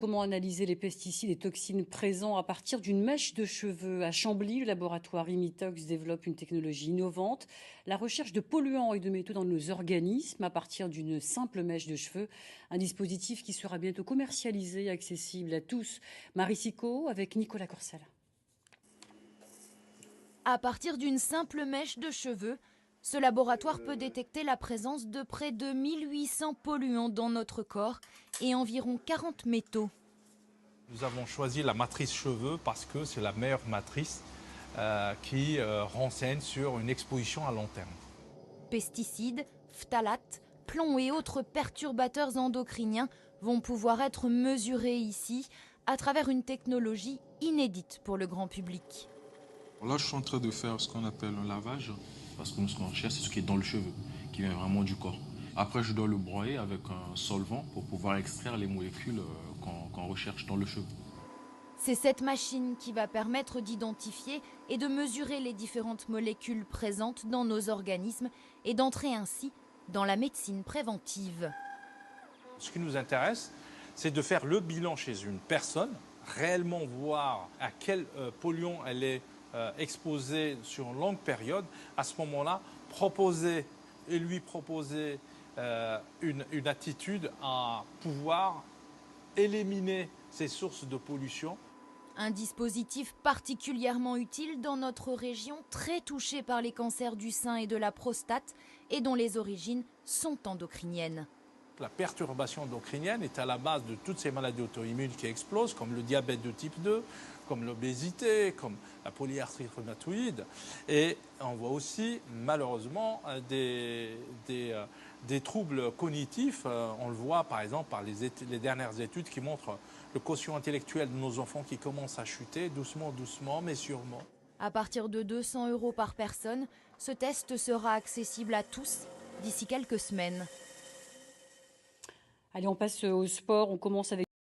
Comment analyser les pesticides et toxines présents à partir d'une mèche de cheveux? À Chambly, le laboratoire Imitox développe une technologie innovante, la recherche de polluants et de métaux dans nos organismes à partir d'une simple mèche de cheveux, un dispositif qui sera bientôt commercialisé et accessible à tous. Marie Sicot avec Nicolas Corsal. À partir d'une simple mèche de cheveux, ce laboratoire peut détecter la présence de près de 1800 polluants dans notre corps et environ 40 métaux. Nous avons choisi la matrice cheveux parce que c'est la meilleure matrice qui renseigne sur une exposition à long terme. Pesticides, phtalates, plomb et autres perturbateurs endocriniens vont pouvoir être mesurés ici à travers une technologie inédite pour le grand public. Là, je suis en train de faire ce qu'on appelle un lavage, parce que nous, ce qu'on recherche, c'est ce qui est dans le cheveu, qui vient vraiment du corps. Après, je dois le broyer avec un solvant pour pouvoir extraire les molécules qu'on recherche dans le cheveu. C'est cette machine qui va permettre d'identifier et de mesurer les différentes molécules présentes dans nos organismes et d'entrer ainsi dans la médecine préventive. Ce qui nous intéresse, c'est de faire le bilan chez une personne, réellement voir à quel polluant elle est exposée sur une longue période. À ce moment-là, lui proposer une attitude à pouvoir éliminer ces sources de pollution. Un dispositif particulièrement utile dans notre région très touchée par les cancers du sein et de la prostate et dont les origines sont endocriniennes. La perturbation endocrinienne est à la base de toutes ces maladies auto-immunes qui explosent, comme le diabète de type 2, comme l'obésité, comme la polyarthrite rhumatoïde. Et on voit aussi, malheureusement, des troubles cognitifs. On le voit, par exemple, par les dernières études qui montrent le quotient intellectuel de nos enfants qui commence à chuter doucement, doucement, mais sûrement. À partir de 200 € par personne, ce test sera accessible à tous d'ici quelques semaines. Allez, on passe au sport. On commence avec